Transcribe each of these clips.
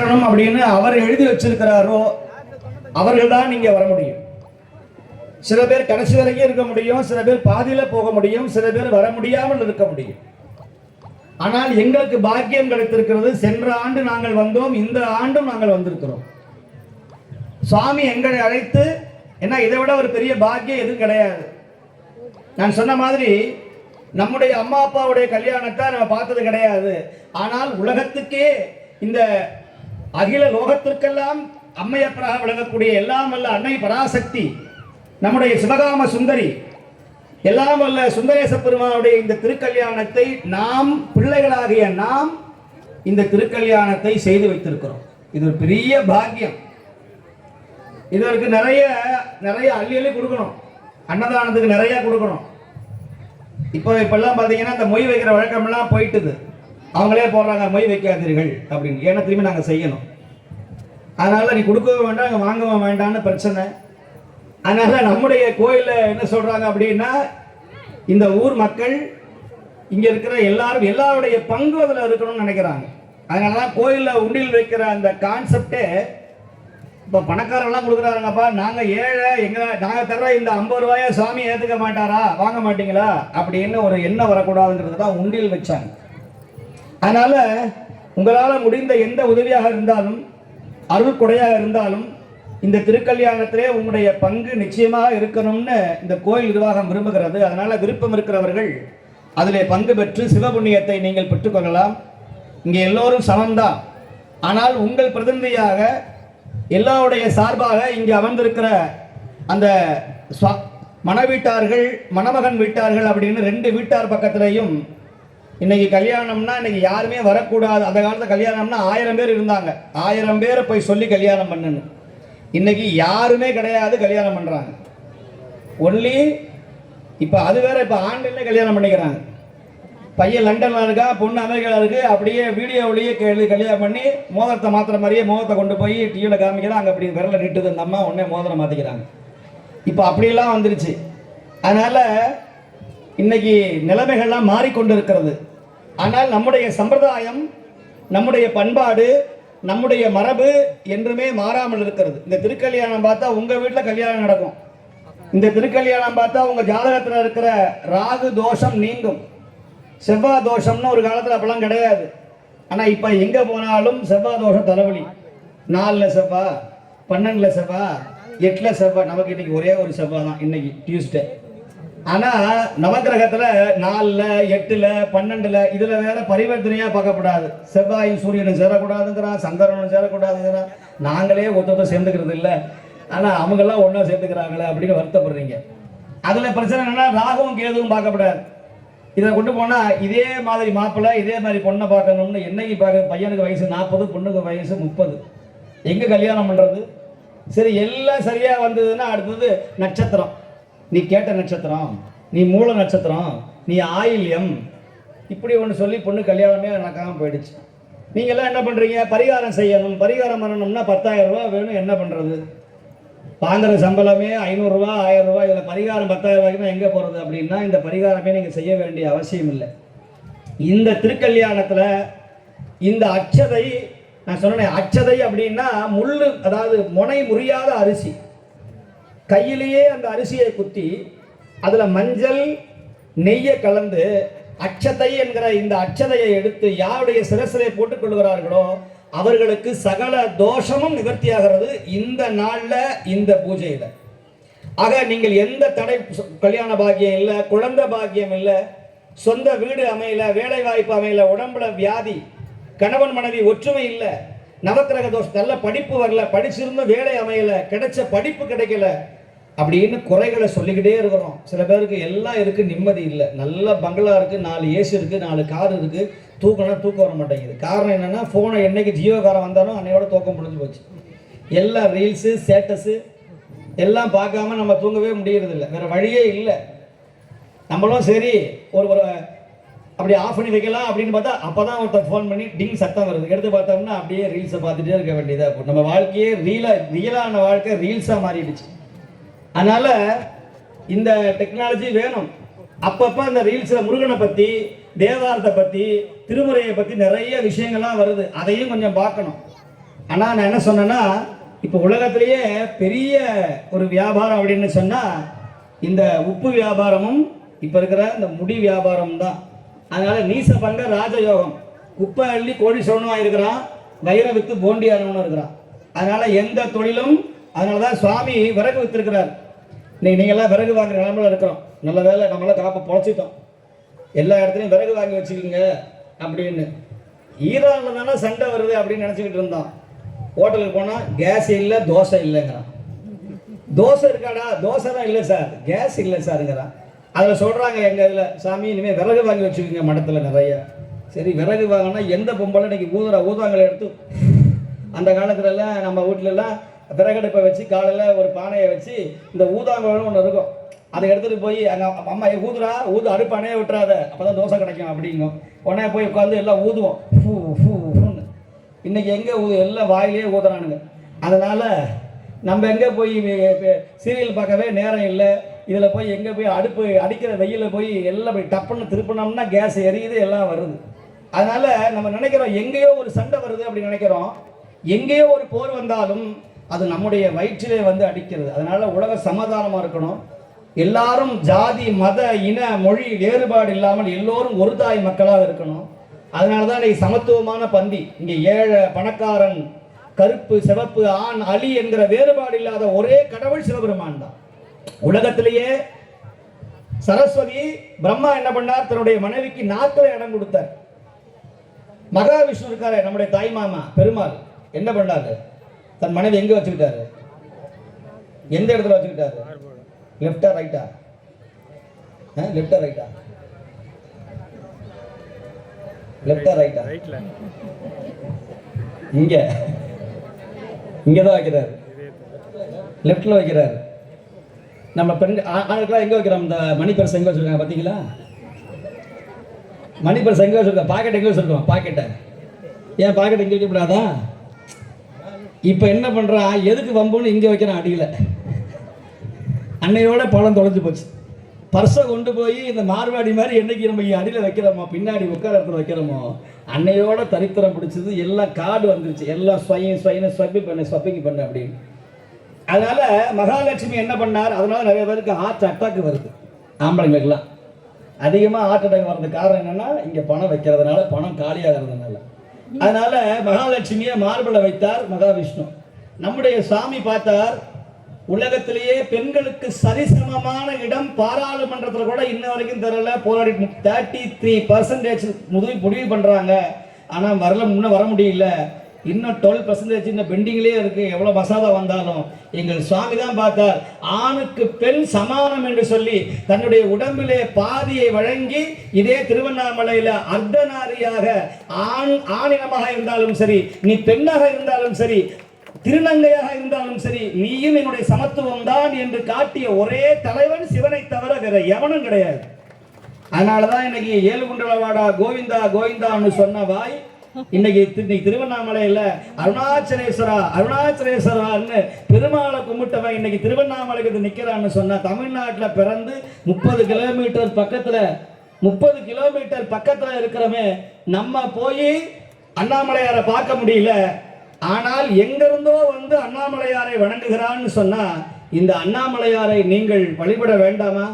அப்படின்னு அவர் எழுதி வச்சிருக்கிறாரோ அவர்கள் தான் நீங்க வர முடியும். சில பேர் கடைசி வரைக்கும் இருக்க முடியும், சில பேர் பாதியில போக முடியும், சில பேர் வர முடியாமல் இருக்க முடியும். ஆனால் எங்களுக்கு பாக்கியம் கிடைத்திருக்கிறது. சென்ற ஆண்டு நாங்கள் வந்தோம், இந்த ஆண்டும் நாங்கள் வந்திருக்கிறோம். சுவாமி எங்களை அழைத்து, என்ன இதை விட ஒரு பெரிய பாக்கியம் எதுவும் கிடையாது. நான் சொன்ன மாதிரி நம்முடைய அம்மா அப்பாவுடைய கல்யாணத்தை நம்ம பார்த்தது கிடையாது. ஆனால் உலகத்துக்கே, இந்த அகில லோகத்திற்கெல்லாம் அம்மையப்பராக விளங்கக்கூடிய எல்லாம் வல்ல அன்னை பராசக்தி, நம்முடைய சிவகாம சுந்தரி, எல்லாம் வல்ல சுந்தரேச பெருமானுடைய இந்த திருக்கல்யாணத்தை நாம் பிள்ளைகளாகிய நாம் இந்த திருக்கல்யாணத்தை செய்து வைத்திருக்கிறோம். இது ஒரு பெரிய பாக்கியம். இதற்கு நிறைய நிறைய அள்ளி அள்ளி கொடுக்கணும், அன்னதானத்துக்கு நிறைய கொடுக்கணும். இப்பெல்லாம் பார்த்தீங்கன்னா இந்த மொய் வைக்கிற வழக்கமெல்லாம் போயிட்டுது. அவங்களே போடுறாங்க மொய் வைக்காதீர்கள் அப்படின்னு. ஏன்னா திரும்பி நாங்கள் செய்யணும். அதனால நீ கொடுக்கவும் வேண்டாம், அங்கே வாங்கவும் வேண்டாம்னு பிரச்சனை. அதனால நம்முடைய கோயிலில் என்ன சொல்றாங்க அப்படின்னா, இந்த ஊர் மக்கள் இங்க இருக்கிற எல்லாரும் எல்லாருடைய பங்கு அதில் இருக்கணும்னு நினைக்கிறாங்க. அதனாலதான் கோயிலில் உண்டியில் வைக்கிற அந்த கான்செப்டே, இப்போ பணக்காரெல்லாம் கொடுக்குறாருங்கப்பா, நாங்கள் ஏழை, நாங்கள் தர்ற இந்த 50 ரூபாயை சுவாமி ஏற்றுக்க மாட்டாரா, வாங்க மாட்டீங்களா அப்படின்னு ஒரு எண்ணம் வரக்கூடாதுன்றது தான் உண்டியில் வச்சாங்க. அதனால உங்களால் முடிந்த எந்த உதவியாக இருந்தாலும், அருள்கொடையாக இருந்தாலும், இந்த திருக்கல்யாணத்திலே உங்களுடைய பங்கு நிச்சயமாக இருக்கணும்னு இந்த கோயில் நிர்வாகம் விரும்புகிறது. அதனால விருப்பம் இருக்கிறவர்கள் அதிலே பங்கு பெற்று சிவபுண்ணியத்தை நீங்கள் பெற்றுக்கொள்ளலாம். இங்கே எல்லோரும் சமம்தான். ஆனால் உங்கள் பிரதிநிதியாக, எல்லாருடைய சார்பாக இங்கே அமர்ந்திருக்கிற அந்த மணவீட்டார்கள், மணமகன் வீட்டார்கள் அப்படின்னு 2 வீட்டார் பக்கத்திலையும் இன்னைக்கு கல்யாணம்னா இன்னைக்கு யாருமே வரக்கூடாது. அந்த காலத்தில் கல்யாணம்னா 1000 பேர் இருந்தாங்க. 1000 பேரை போய் சொல்லி கல்யாணம் பண்ணுன்னு. இன்னைக்கு யாருமே கிடையாது, கல்யாணம் பண்றாங்க. ஒன்லி இப்போ அது வேற, இப்போ ஆன்லைன்ல கல்யாணம் பண்ணிக்கிறாங்க. பையன் லண்டன்ல இருக்கா, பொண்ணு அமெரிக்காவில் இருக்கு. அப்படியே வீடியோவிலேயே கல்யாணம் பண்ணி மோதிரத்தை மாத்திர மாதிரியே மோதிரத்தை கொண்டு போய் டிவியில் காமிக்கிறாங்க. அப்படி விரல நீட்டுது அந்த அம்மா, உடனே மோதிரம் மாற்றிக்கிறாங்க. இப்போ அப்படியெல்லாம் வந்துருச்சு. அதனால இன்னைக்கு நிலைமைகள்லாம் மாறிக்கொண்டு இருக்கிறது. ஆனால் நம்முடைய சம்பிரதாயம், நம்முடைய பண்பாடு, நம்முடைய மரபு என்றுமே மாறாமல் இருக்கிறது. இந்த திருக்கல்யாணம் பார்த்தா உங்க வீட்டில் கல்யாணம் நடக்கும். இந்த திருக்கல்யாணம் பார்த்தா உங்க ஜாதகத்தில் இருக்கிற ராகு தோஷம் நீங்கும். செவ்வாய் தோஷம்னு ஒரு காலத்தில் அப்பெல்லாம் கிடையாது. ஆனால் இப்போ எங்கே போனாலும் செவ்வாய் தோஷம் தலைவலி. 4ல் செவ்வாய், 12ல் செவ்வாய், 8ல் செவ்வாய். நமக்கு இன்னைக்கு ஒரே ஒரு செவ்வாய் தான், இன்னைக்கு டியூஸ்டே. ஆனால் நவகிரகத்தில் 4ல் 8ல் 12ல் இதில் வேற பரிவர்த்தனையாக பார்க்கப்படாது. செவ்வாயும் சூரியனும் சேரக்கூடாதுங்கிறான், சந்திரனும் சேரக்கூடாதுங்கிறான். நாங்களே ஒருத்தர் சேர்ந்துக்கிறது இல்லை, ஆனால் அவங்கெல்லாம் ஒன்றா சேர்த்துக்கிறாங்களே அப்படின்னு வருத்தப்படுறீங்க. அதில் பிரச்சனை என்னன்னா, ராகுவும் கேதுவும் பார்க்கப்படாது. இதை கொண்டு போனால் இதே மாதிரி மாப்பிள்ளை, இதே மாதிரி பொண்ணை பார்க்கணும்னு என்னைக்கு பார்க்க, பையனுக்கு வயசு 40, பொண்ணுக்கு வயசு 30. எங்கே கல்யாணம் பண்ணுறது? சரி, எல்லாம் சரியாக வந்ததுன்னா அடுத்தது நட்சத்திரம். நீ கேட்ட நட்சத்திரம், நீ மூல நட்சத்திரம், நீ ஆயில்யம், இப்படி ஒன்று சொல்லி பொண்ணு கல்யாணமே நடக்காமல் போயிடுச்சு. நீங்கள்லாம் என்ன பண்ணுறீங்க? பரிகாரம் செய்யணும். பரிகாரம் பண்ணணும்னா 10,000 ரூபா வேணும். என்ன பண்ணுறது? வாங்குற சம்பளமே 500 ரூபா, 1000 ரூபா. இதில் பரிகாரம் 10,000 ரூபாய்க்கு எங்கே போகிறது அப்படின்னா, இந்த பரிகாரமே நீங்கள் செய்ய வேண்டிய அவசியம் இல்லை. இந்த திருக்கல்யாணத்தில் இந்த அட்சதை, நான் சொன்னேன் அட்சதை அப்படின்னா முள்ளு, அதாவது முனை முறியாத அரிசி. கையிலேயே அந்த அரிசியை குத்தி அதில் மஞ்சள் நெய்யை கலந்து அட்சதை என்கிற இந்த அட்சதையை எடுத்து யாருடைய சிரசிலே போட்டுக் கொள்கிறார்களோ அவர்களுக்கு சகல தோஷமும் நிவர்த்தியாகிறது இந்த நாளில், இந்த பூஜையில். ஆக நீங்கள் எந்த தடை, கல்யாண பாக்கியம் இல்லை, குழந்தை பாக்கியம் இல்லை, சொந்த வீடு அமையல, வேலை வாய்ப்பு அமையல, உடம்புல வியாதி, கணவன் மனைவி ஒற்றுமை இல்லை, நவக்கிரக தோஷம், நல்ல படிப்பு வரல, படிச்சிருந்த வேலை அமையல, கிடைச்ச படிப்பு கிடைக்கல அப்படின்னு குறைகளை சொல்லிக்கிட்டே இருக்கிறோம். சில பேருக்கு எல்லாம் இருக்கு, நிம்மதி இல்லை. நல்ல பங்களா இருக்கு, 4 ஏசி இருக்கு, 4 கார் இருக்கு, தூக்கம் வர மாட்டேங்குது. காரணம் என்னன்னா, ஃபோனை என்னைக்கு ஜியோகாரம் வந்தாலும் அன்னையோட தூக்கம் முடிஞ்சு போச்சு. எல்லா ரீல்ஸு, ஸ்டேட்டஸு எல்லாம் பார்க்காம நம்ம தூங்கவே முடியறது இல்லை. வேற வழியே இல்லை. நம்மளும் சரி ஒரு அப்படி ஆஃப் பண்ணி வைக்கலாம் அப்படின்னு பார்த்தா அப்போதான் ஒருத்தர் ஃபோன் பண்ணி டிங் சத்தம் வருது. எடுத்து பார்த்தோம்னா அப்படியே ரீல்ஸை பார்த்துட்டே இருக்க வேண்டியதாக இருக்கும். நம்ம வாழ்க்கையே ரியலான வாழ்க்கை ரீல்ஸாக மாறிடுச்சு. அதனால இந்த டெக்னாலஜி வேணும். அப்பப்போ அந்த ரீல்ஸில் முருகனை பற்றி, தேவாரத்தை பற்றி, திருமுறையை பற்றி நிறைய விஷயங்கள்லாம் வருது. அதையும் கொஞ்சம் பார்க்கணும். ஆனால் நான் என்ன சொன்னேன்னா, இப்போ உலகத்திலேயே பெரிய ஒரு வியாபாரம் அப்படின்னு சொன்னால் இந்த உப்பு வியாபாரமும் இப்போ இருக்கிற இந்த முடி வியாபாரம் தான். அதனால் நீசபங்க ராஜயோகம், குப்பை அள்ளி கோடீஸ்வரனும் இருக்கிறான், வைரம் வித்து போண்டியானவனும் இருக்கிறான். அதனால் எந்த தொழிலும், அதனால தான் சுவாமி விறகு வித்துருக்கிறார். இன்னைக்கு நீங்கள்லாம் விறகு வாங்குற நிலமையில இருக்கிறோம். நல்ல வேலை நம்மளாம் காப்பை பொழைச்சிட்டோம். எல்லா இடத்துலையும் விறகு வாங்கி வச்சுக்கிங்க அப்படின்னு. ஈரானில் தானே சண்டை வருது அப்படின்னு நினச்சிக்கிட்டு இருந்தோம். ஹோட்டலுக்கு போனால் கேஸ் இல்லை, தோசை இல்லைங்கிறான். தோசை இருக்காடா, தோசை தான் இல்லை சார், கேஸ் இல்லை சாருங்கிறான். அதில் சொல்கிறாங்க எங்கள் இதில், சாமி இனிமேல் விறகு வாங்கி வச்சுக்கோங்க மடத்தில் நிறைய. சரி, விறகு வாங்கினா எந்த பொம்பளை இன்னைக்கு ஊதாங்களை எடுத்து, அந்த காலத்துலலாம் நம்ம வீட்டிலலாம் விறகடுப்பை வச்சு காலையில் ஒரு பானையை வச்சு இந்த ஊதாங்கன்னு ஒன்று இருக்கும், அதை எடுத்துகிட்டு போய் அங்கே அம்மா ஊது அடுப்பு அணைய விட்டுறாத, அப்போ தான் தோசை கிடைக்கும் அப்படிங்கும். உடனே போய் உட்காந்து எல்லாம் ஊதுவோம், ஃபூ ஃபூன்னு. இன்றைக்கி எங்கே எல்லாம் வாயிலே ஊதுறானுங்க. அதனால் நம்ம எங்கே போய் சீரியல் பார்க்கவே நேரம் இல்லை. இதில் போய் எங்கே போய் அடுப்பு அடிக்கிற வெயிலில் போய் எல்லாம் போய் டப்புன்னு திருப்பினோம்னா கேஸ் எரியுது, எல்லாம் வருது. அதனால் நம்ம நினைக்கிறோம் எங்கேயோ ஒரு சண்டை வருது அப்படின்னு நினைக்கிறோம். எங்கேயோ ஒரு போர் வந்தாலும் அது நம்முடைய வயிற்றிலே வந்து அடிக்கிறது. அதனால் உலக சமாதானமாக இருக்கணும். எல்லாரும் ஜாதி மத இன மொழி வேறுபாடு இல்லாமல் எல்லோரும் ஒரு தாய் மக்களாக இருக்கணும். அதனால தான் இன்னைக்கு சமத்துவமான பந்தி. இங்கே ஏழை பணக்காரன், கருப்பு சிவப்பு, ஆண் அலி என்கிற வேறுபாடு இல்லாத ஒரே கடவுள் சிவபெருமான் தான். உலகத்திலேயே சரஸ்வதி பிரம்மா என்ன பண்ணார், தன்னுடைய மனைவிக்கு நாக்கில் இடம் கொடுத்தார். மகாவிஷ்ணு இருக்காரு, நம்முடைய தாய் மாமா பெருமாள், என்ன பண்ணாரு, தன் மனைவி எங்க வச்சுக்கிட்டாரு, எந்த இடத்துல வச்சுக்கிட்டாரு, லெஃப்டா ரைட்டா, லெஃப்டா ரைட்டா, லெஃப்டா ரைட்டா, இங்க இங்கதான் வைக்கிறாரு, லெஃப்ட்ல வைக்கிறாரு. நம்ம பெண் ஆளுக்கெல்லாம் எங்க வைக்கிறோம், இந்த மணி பர்ஸ் எங்க வச்சிருக்காங்க பாத்தீங்களா, மணி பர்ஸ் எங்க வச்சிருக்கோம், பாக்கெட் எங்க வச்சிருக்கோம், பாக்கெட்டை ஏன் பாக்கெட் எங்க வைக்கப்படாதா? இப்ப என்ன பண்றான், எதுக்கு வம்புன்னு இங்க வைக்கிறான் அடியில. அன்னையோட பழம் தொலைஞ்சு போச்சு. பர்ஸை கொண்டு போய் இந்த மார்வாடி மாதிரி என்னைக்கு நம்ம அடியில் வைக்கிறோமோ, பின்னாடி உட்கார இடத்துல வைக்கிறோமோ, அன்னையோட தரித்திரம் பிடிச்சது. எல்லாம் கார்டு வந்துருச்சு, எல்லாம் ஸ்வைப்பிங் பண்ண அப்படின்னு. அதனால மகாலட்சுமி என்ன பண்ணார், அதனால நிறைய பேருக்கு ஹார்ட் அட்டாக் வருது. ஆம்பளைங்களுக்கெல்லாம் அதிகமாக ஹார்ட் அட்டாக் வர்றதுக்கு காரணம் என்னன்னா, இங்கே பணம் வைக்கிறதுனால, பணம் காலியாகிறதுனால. அதனால மகாலட்சுமியை மார்பிள வைத்தார் மகாவிஷ்ணு. நம்முடைய சாமி பார்த்தார், உலகத்திலேயே பெண்களுக்கு சரிசமமான இடம் பாராளுமன்றத்தில் கூட இன்ன வரைக்கும் தெரியல. போராடி 33% முடிவு பண்றாங்க. ஆனால் முன்ன வர முடியல. இன்னும் 12% இந்த பெண்டிங்லேயே இருக்கு. எவ்வளவு மசாதா வந்தாலும் எங்கள் சுவாமி தான் பார்த்தார், ஆணுக்கு பெண் சமானம் என்று சொல்லி தன்னுடைய உடம்பிலே பாதியை வழங்கி, இதே திருவண்ணாமலையில அர்த்தநாரியாக ஆணினமாக இருந்தாலும் சரி, நீ பெண்ணாக இருந்தாலும் சரி, திருநங்கையாக இருந்தாலும் சரி, நீயும் என்னுடைய சமத்துவம் தான் என்று காட்டிய ஒரே தலைவன் சிவனை தவிர வேற எவனும் கிடையாது. அதனாலதான் இன்னைக்கு ஏழுகுண்டலவாடா கோவிந்தா கோவிந்தான்னு சொன்ன வாய் இன்னைக்கு திருவண்ணாமலையில அருணாச்சலேஸ்வரான்னு பெருமாளை கும்பிட்டவன் இன்னைக்கு திருவண்ணாமலைக்கு நிக்கிறான்னு சொன்ன, தமிழ்நாட்டில் பிறந்து 30 கிலோமீட்டர் பக்கத்துல இருக்கிறமே நம்ம போய் அண்ணாமலையாரை பார்க்க முடியல. ஆனால் எங்கிருந்தோ வந்து அண்ணாமலையாரை வணங்குகிறான்னு சொன்னா, இந்த அண்ணாமலையாரை நீங்கள் வழிபட வேண்டாமா?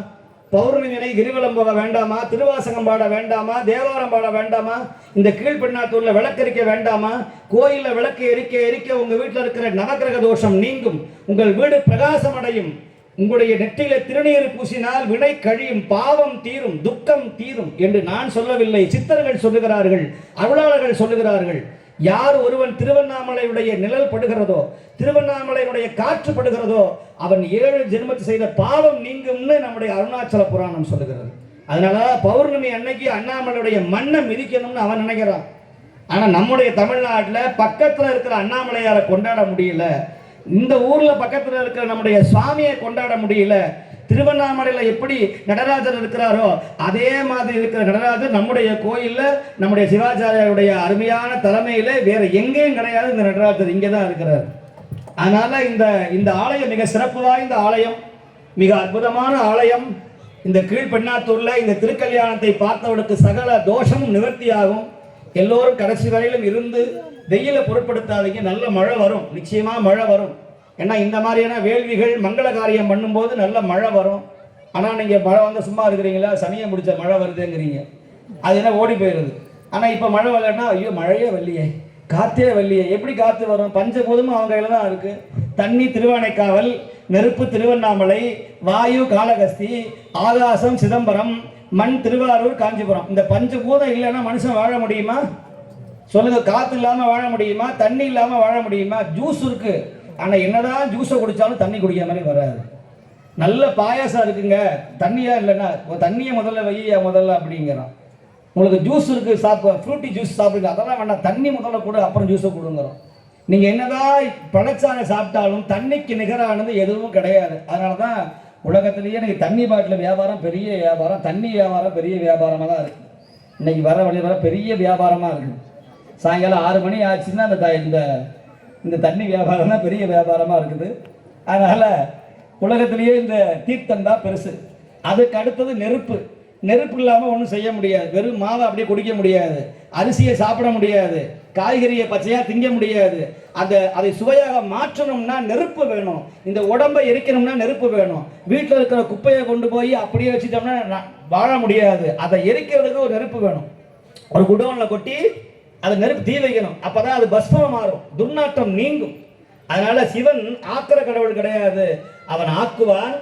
பௌர்ணமி கிரிவலம் போக வேண்டாமா? திருவாசகம் பாட வேண்டாமா? தேவாரம் பாட வேண்டாமா? இந்த கீழ்பெண்ணாத்தூர்ல விளக்கரிக்க வேண்டாமா? கோயில்ல விளக்கு எரிக்க உங்க வீட்டில் இருக்கிற நவக்கிரக தோஷம் நீங்கும், உங்கள் வீடு பிரகாசம் அடையும், உங்களுடைய நெற்றியில திருநீர் பூசினால் வினை கழியும், பாவம் தீரும், துக்கம் தீரும் என்று நான் சொல்லவில்லை. சித்தர்கள் சொல்லுகிறார்கள், அருளாளர்கள் சொல்லுகிறார்கள். யார் ஒருவன் திருவண்ணாமலையுடைய நிழல் படுகிறதோ, திருவண்ணாமலையுடைய காற்று படுகிறதோ, அவன் 7 ஜென்மத்தை செய்த பாவம் நீங்கும்னு நம்முடைய அருணாச்சல புராணம் சொல்லுகிறது. அதனால பௌர்ணமி அன்னைக்கு அண்ணாமலையுடைய மண்ணை மிதிக்கணும்னு அவன் நினைக்கிறான். ஆனா நம்முடைய தமிழ்நாட்டில் பக்கத்துல இருக்கிற அண்ணாமலையாரை கொண்டாட முடியல. இந்த ஊர்ல பக்கத்துல இருக்கிற நம்முடைய சுவாமியை கொண்டாட முடியல. திருவண்ணாமலையில எப்படி நடராஜர் இருக்கிறாரோ அதே மாதிரி இருக்கிற நடராஜர் நம்முடைய கோயில்ல, நம்முடைய சிவாச்சாரியாருடைய அருமையான தலைமையில வேற எங்கேயும் கிடையாது. இந்த நடராஜர் இங்கே தான் இருக்கிறார். அதனால இந்த ஆலயம் மிக சிறப்பு வாய்ந்த ஆலயம், மிக அற்புதமான ஆலயம். இந்த கீழ்பெண்ணாத்தூர்ல இந்த திருக்கல்யாணத்தை பார்த்தவனுக்கு சகல தோஷமும் நிவர்த்தியாகும். எல்லோரும் கடைசி வரையிலும் இருந்து வெயிலை பொருட்படுத்தாதீங்க. நல்ல மழை வரும், நிச்சயமாக மழை வரும். ஏன்னா இந்த மாதிரியான வேள்விகள் மங்கள காரியம் பண்ணும்போது நல்ல மழை வரும். ஆனால் நீங்கள் மழை வந்து சும்மா இருக்கிறீங்களா, சனியை முடிச்ச மழை வருதுங்கிறீங்க, அது என்ன ஓடி போயிடுது. ஆனால் இப்போ மழை வரலன்னா ஐயோ மழையே வரலையே, காற்றே வரலையே, எப்படி காற்று வரும்? பஞ்சபூதமும் அவங்க கையில் தான் இருக்குது. தண்ணி திருவானைக்காவல், நெருப்பு திருவண்ணாமலை, வாயு காளகஸ்தி, ஆகாசம் சிதம்பரம், மண் திருவாரூர் காஞ்சிபுரம். இந்த பஞ்சபூதம் இல்லைன்னா மனுஷன் வாழ முடியுமா சொல்லுங்க? காற்று இல்லாமல் வாழ முடியுமா? தண்ணி இல்லாமல் வாழ முடியுமா? ஜூஸ் இருக்கு, ஆனால் என்னதான் ஜூஸை குடித்தாலும் தண்ணி குடிக்கிற மாதிரி வராது. நல்ல பாயாசம் இருக்குங்க, தண்ணியா இல்லைன்னா தண்ணியை முதல்ல வையா முதல்ல அப்படிங்கிறோம். உங்களுக்கு ஜூஸ் இருக்கு, ஃப்ரூட்டி ஜூஸ் சாப்பிடுங்க, அதெல்லாம் வேண்டாம், தண்ணி முதல்ல கூட அப்புறம் ஜூஸை கொடுங்கிறோம். நீங்கள் என்னதான் பழச்சாறை சாப்பிட்டாலும் தண்ணிக்கு நிகரானது எதுவும் கிடையாது. அதனால தான் உலகத்திலேயே எனக்கு தண்ணி பாட்டில் வியாபாரம் பெரிய வியாபாரம், தண்ணி வியாபாரம் பெரிய வியாபாரமாக தான் இருக்குது. இன்னைக்கு வர வர பெரிய வியாபாரமாக இருக்குது. சாயங்காலம் 6 மணி ஆச்சுன்னா இந்த இந்த தண்ணி வியாபாரம் தான் பெரிய வியாபாரமாக இருக்குது. அதனால் உலகத்திலேயே இந்த தீர்த்தம் தான் பெருசு. அதுக்கு அடுத்தது நெருப்பு. நெருப்பு இல்லாமல் ஒன்றும் செய்ய முடியாது. வெறும் மாவை அப்படியே குடிக்க முடியாது, அரிசியை சாப்பிட முடியாது, காய்கறியை பச்சையாக திங்க முடியாது. அதை சுவையாக மாற்றணும்னா நெருப்பு வேணும். இந்த உடம்பை எரிக்கணும்னா நெருப்பு வேணும். வீட்டில் இருக்கிற குப்பையை கொண்டு போய் அப்படியே வச்சுட்டோம்னா வாழ முடியாது. அதை எரிக்கிறதுக்கு ஒரு நெருப்பு வேணும். ஒரு குடோனில் கொட்டி அதை நெருப்பு தீ வைக்கணும், அப்பதான் அது பஸ்மம் மாறும், துர்நாற்றம் நீங்கும். அதனால சிவன் ஆக்கிற கடவுள் கிடையாது. அவன் ஆக்குவான்,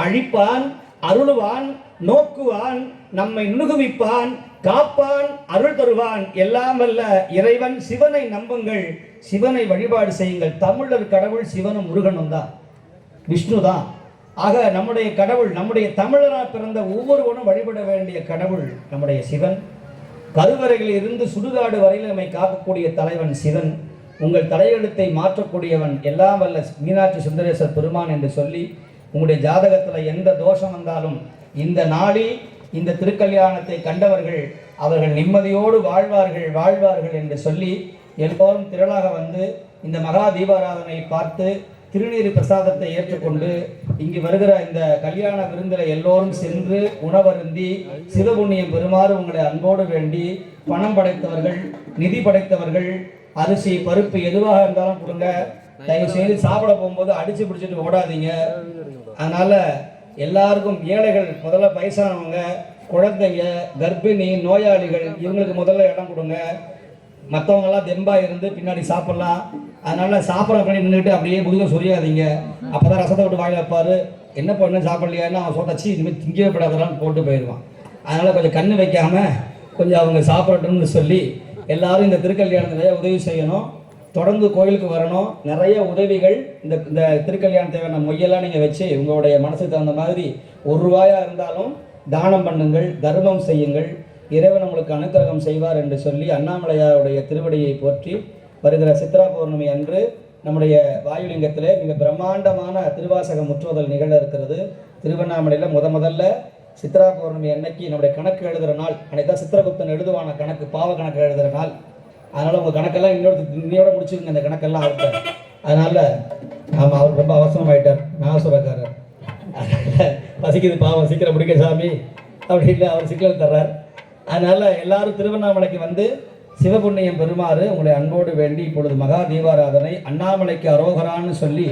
அழிப்பான், அருளுவான், நோக்குவான், நம்மை நுணுகுவிப்பான், காப்பான், அருள் தருவான். எல்லாம் வல்ல இறைவன் சிவனை நம்புங்கள், சிவனை வழிபாடு செய்யுங்கள். தமிழர் கடவுள் சிவனும் முருகனும் தான், விஷ்ணு தான். ஆக நம்முடைய கடவுள், நம்முடைய தமிழராக பிறந்த ஒவ்வொருவனும் வழிபட வேண்டிய கடவுள் நம்முடைய சிவன். கருவறையில் இருந்து சுடுகாடு வரையில் நம்மை காக்கக்கூடிய தலைவன் சிவன். உங்கள் தலையெழுத்தை மாற்றக்கூடியவன் எல்லாம் வல்ல மீனாட்சி சுந்தரேஸ்வர் பெருமான் என்று சொல்லி, உங்களுடைய ஜாதகத்தில் எந்த தோஷம் வந்தாலும் இந்த நாளில் இந்த திருக்கல்யாணத்தை கண்டவர்கள் அவர்கள் நிம்மதியோடு வாழ்வார்கள் என்று சொல்லி எல்லோரும் திரளாக வந்து இந்த மகா தீபாராதனை பார்த்து திருநீர் பிரசாதத்தை ஏற்றுக்கொண்டு இங்கு வருகிற இந்த கல்யாண விருந்தில் எல்லோரும் சென்று உணவருந்தி சிவபுண்ணியம் பெறுமாறு உங்களை அன்போடு வேண்டி, பணம் படைத்தவர்கள், நிதி படைத்தவர்கள், அரிசி பருப்பு எதுவாக இருந்தாலும் கொடுங்க. தயவு செய்து சாப்பிட போகும்போது அடிச்சு பிடிச்சிட்டு ஓடாதீங்க. அதனால எல்லாருக்கும், ஏழைகள் முதல்ல, வயசானவங்க, குழந்தைங்க, கர்ப்பிணி, நோயாளிகள், இவங்களுக்கு முதல்ல இடம் கொடுங்க. மற்றவங்கெல்லாம் தெம்பா இருந்து பின்னாடி சாப்பிட்லாம். அதனால சாப்பிட்ற பண்ணி நின்றுட்டு அப்படியே முதுக சொரியாதீங்க. அப்போதான் ரசத்தை விட்டு வாயில் வைப்பார். என்ன பண்ணு சாப்பிட்லையான்னு அவன் சொத்தச்சு இனிமேல் திங்கவே படாதெல்லாம் போட்டு போயிடுவான். அதனால் கொஞ்சம் கண்ணு வைக்காமல் கொஞ்சம் அவங்க சாப்பிடட்டும்னு சொல்லி எல்லாரும் இந்த திருக்கல்யாணம் நிறைய உதவி செய்யணும். தொடர்ந்து கோயிலுக்கு வரணும். நிறைய உதவிகள் இந்த திருக்கல்யாண தேவையான மொய்யெல்லாம் நீங்கள் வச்சு உங்களுடைய மனசுக்கு தகுந்த மாதிரி ₹1 இருந்தாலும் தானம் பண்ணுங்கள், தர்மம் செய்யுங்கள். இறைவன் உங்களுக்கு அனுக்கிரகம் செய்வார் என்று சொல்லி அண்ணாமலையாருடைய திருவடியை போற்றி வருகிற சித்ரா பௌர்ணமி அன்று நம்முடைய வாயுலிங்கத்திலே மிக பிரம்மாண்டமான திருவாசக முற்றுவதல் நிகழ இருக்கிறது. திருவண்ணாமலையில் முதல்ல சித்ரா பௌர்ணமி அன்னைக்கு நம்முடைய கணக்கு எழுதுகிற நாள். அன்னைக்கு தான் சித்திரகுப்தன் எழுதுவான கணக்கு, பாவ கணக்கு எழுதுகிற நாள். அதனால் உங்கள் கணக்கெல்லாம் இன்னையோட முடிச்சுக்கோங்க இந்த கணக்கெல்லாம் அவர்கிட்ட. அதனால் ஆமாம், அவர் ரொம்ப அவசரமாயிட்டார், நாகசுரக்காரர். பசிக்குது பாவம், சீக்கிரம் முடிக்க சாமி அப்படின்னு அவர் சிக்கல் தர்றார். அதனால் எல்லாரும் திருவண்ணாமலைக்கு வந்து சிவபுண்ணியம் பெறுமாறு உங்களை அன்போடு வேண்டி இப்பொழுது மகா தீபாராதனை அண்ணாமலைக்கு அரோகரான்னு சொல்லி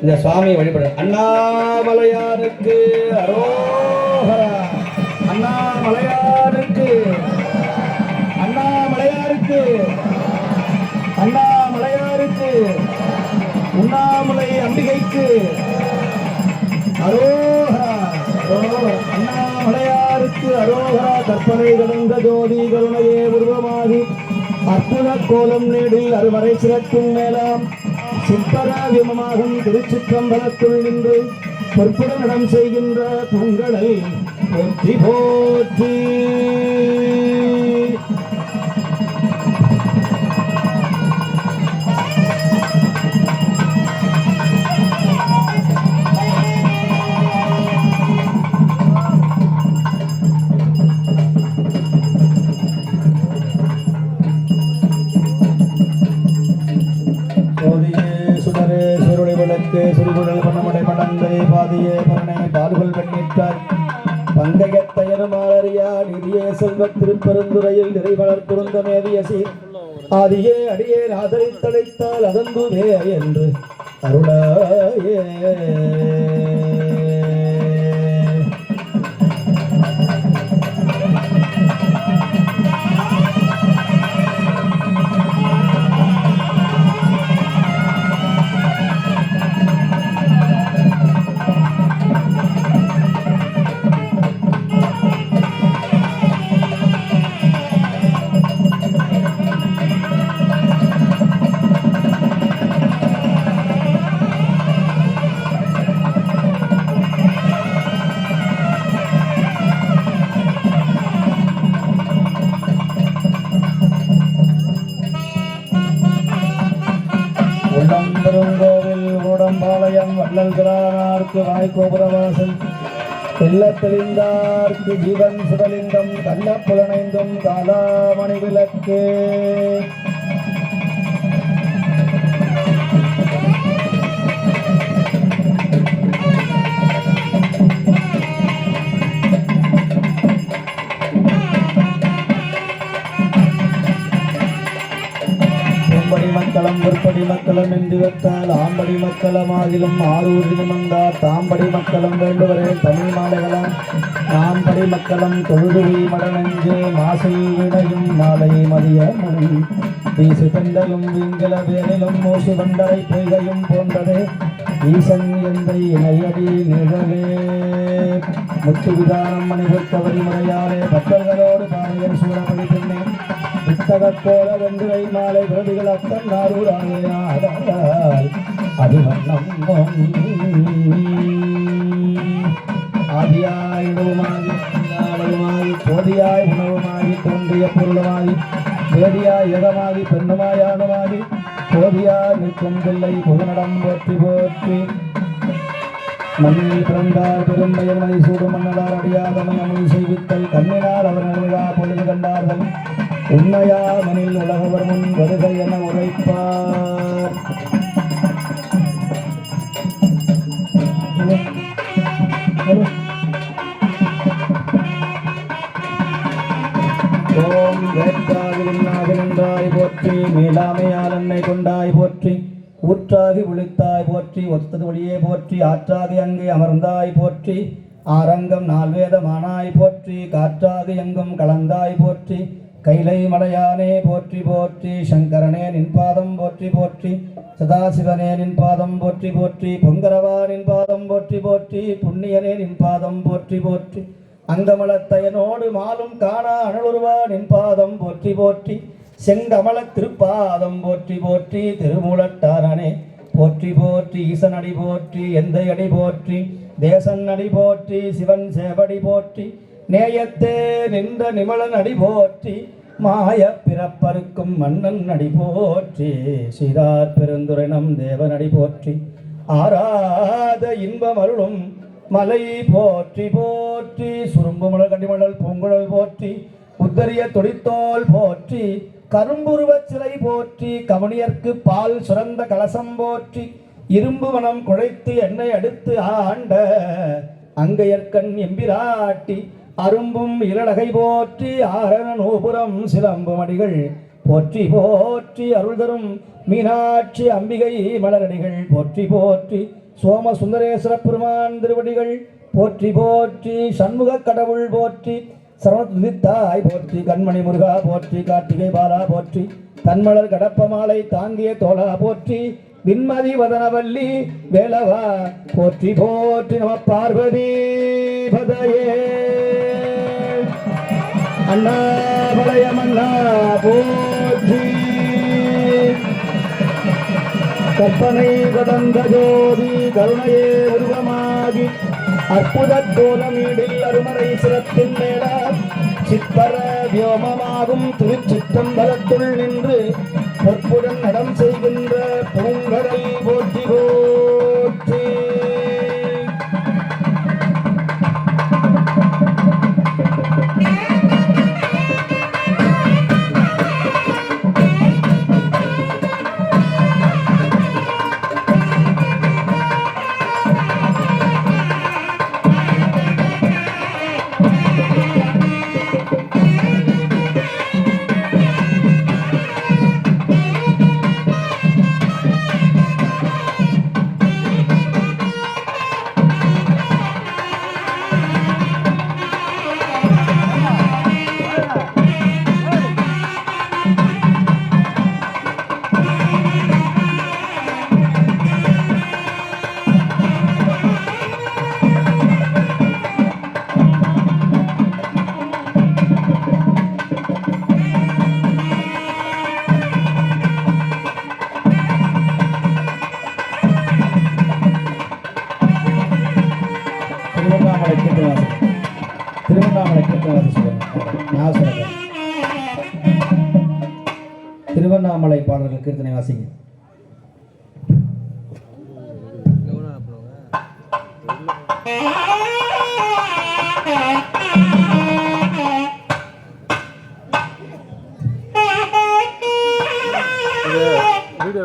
இந்த சுவாமியை வழிபட. அண்ணாமலையாருக்கு அரோகரா, அண்ணாமலையாருக்கு, அண்ணாமலையாருக்கு, அண்ணாமலையாருக்கு, உண்ணாமலை அம்பிகைக்கு அரோகரா, அண்ணாமலையாருக்கு அரோகரா. கற்பனை கடந்த ஜோதி கருணையே உருவமாகி அற்புத கோலம் நீடில் அறுவரை சிறக்கும் மேலாம் சிற்பராவியமாகும் திருச்சிற்றம்பலத்துள் நின்று பொற்புட நடம் செய்கின்ற பொங்கலை போற்றி போற்றி. சுருகுடல் பண்ணமடை படங்களை பாதியே பரணை பால்கள் பண்ணிட்டார் பங்கையத்தையரும் ஆளறியா நிதியே செல்வ திருப்பெருந்துறையில் நிறைவளர் குறுந்த மேவியசி ஆதியே அடியே ஆதரித்தழைத்தால் அதந்துவே என்று அருளாயே. உள்ளம்பெருங்கோவில் ஊடம்பாளையம் வள்ளல் கிரானார்க்கு வாய்கோபுரவாசல் தெளிந்தார்க்கு ஜீவன் சிவலிங்கம் கள்ளப்புலனைந்தும் காலாமணி விளக்கு மக்களம் விற்படி மக்களம் என்று வைத்தால் ஆம்படி மக்களமாகிலும் ஆரூர் நிமந்தார் தாம்படி மக்களம் வேண்டுவரே தமிழ் மாலைகளாம் ஆம்படி மக்களம் தொழுதுவி மடனெஞ்சு மாசை விடையும் மாலை மதியமும் வீசு தண்டலும் விங்கல வேலிலும் மூசு வண்டரை பொய்கையும் போன்றதே ஈசன் எந்தை இணையடி நிழலே முத்து விதானம் மணிபுத்த வழிமுறையாலே பக்தர்களோடு பாளையம் சூழப்படி பின்னேன் புத்தகத்தோட வெண்டுரை மாலை விரதிகள் அத்தன் நாரூரால் அபிவண்ணம் ஆதியாய் உணவுமாகி போதியாய் உணவுமாகி தோன்றிய பொருளுமாகி வேதியாய் இடமாகி பெண்ணுமாயானுமாகி போதியாய் நிற்கும் பிள்ளை புதுநடம் போற்றி போற்றி மண்ணில் பிறந்தார் பெரும்பெயர் மதி சூடும் மன்னலார் அடியாதமை அமுதி செய்வித்தல் கண்ணினார் அவர் நடுவிழா பொழுது கண்டார்கள் உண்மையா மனில் உலகவர் முன் வருகை என உரைப்பார். ஓம் வேட்காய் போற்றி மேலாமையால் என்னை கொண்டாய் போற்றி ஊற்றாகி விழித்தாய் போற்றி ஒத்தது ஒளியே போற்றி ஆற்றாகி அங்கே அமர்ந்தாய் போற்றி ஆரங்கம் நால்வேதமானாய் போற்றி காற்றாகி எங்கும் கலந்தாய் போற்றி கைலை மலையானே போற்றி போற்றி சங்கரனே நின் பாதம் போற்றி போற்றி சதாசிவனே நின் பாதம் போற்றி போற்றி பொங்கரவா நின் பாதம் போற்றி போற்றி புண்ணியனே நின் பாதம் போற்றி போற்றி அங்கமலத்தையனோடு மாலும் காணா அனலுருவா நின் பாதம் போற்றி போற்றி செங்கமல திருப்பாதம் போற்றி போற்றி திருமூலட்டாரனே போற்றி போற்றி ஈசன் அடி போற்றி எந்தை அடி போற்றி தேசன் அடி போற்றி சிவன் சேவடி போற்றி நேயத்தே நின்ற நிமலன் அடி போற்றி மாய பிறப்பருக்கும் மன்னன் அடி போற்றி சீரார் பெருந்துரைனம் தேவன் அடி போற்றி ஆராத இன்பம் அருளும் மலை போற்றி போற்றி சுரும்பு மலர் கண்டிமலல் பூங்குழல் போற்றி உத்தரிய தொடித்தோல் போற்றி கரும்புருவச் சிலை போற்றி கமனியர்க்கு பால் சுரந்த கலசம் போற்றி இரும்பு வனம் குழைத்து எண்ணெய் அடுத்து ஆண்ட அங்கையற்கண் எம்பிராட்டி அரும்பும் இளநகை போற்றி ஆரண நூபுரம் சிலம்பு மடிகள் போற்றி போற்றி அருள் தரும் மீனாட்சி அம்பிகை மலரடிகள் போற்றி போற்றி சோம சுந்தரேஸ்வர பெருமான் திருவடிகள் போற்றி போற்றி சண்முக கடவுள் போற்றி சரவணத்தாய் போற்றி கண்மணி முருகா போற்றி கார்த்திகை பாலா போற்றி தன்மலர் கடப்ப மாலை தாங்கிய தோலா போற்றி விண்மதி வதனவல்லி வேலவா போற்றி போற்றி நம பார்வதி பதையே அண்ணா பழைய மன்னா போற்றி கற்பனை கடந்த ஜோதி கருணையே உருவமாகி அற்புத கோலமீடில் அருமறை சிரத்தின் மேலா சிற்பர வியோமமாகும் திருச்சிற்றம்பலத்துள் நின்று பொற்புடன் நடம் செய்கின்ற பூங்கடல் போற்றி போற்றி கீர்த்தனவாசி திருவண்ணாமலை கீர்த்தனவாசி சொல்லுவாங்க. நான் சொல்றேன். திருவண்ணாமலை பாடல்கள் கீர்த்தனை வாசிங்க. வீடியோ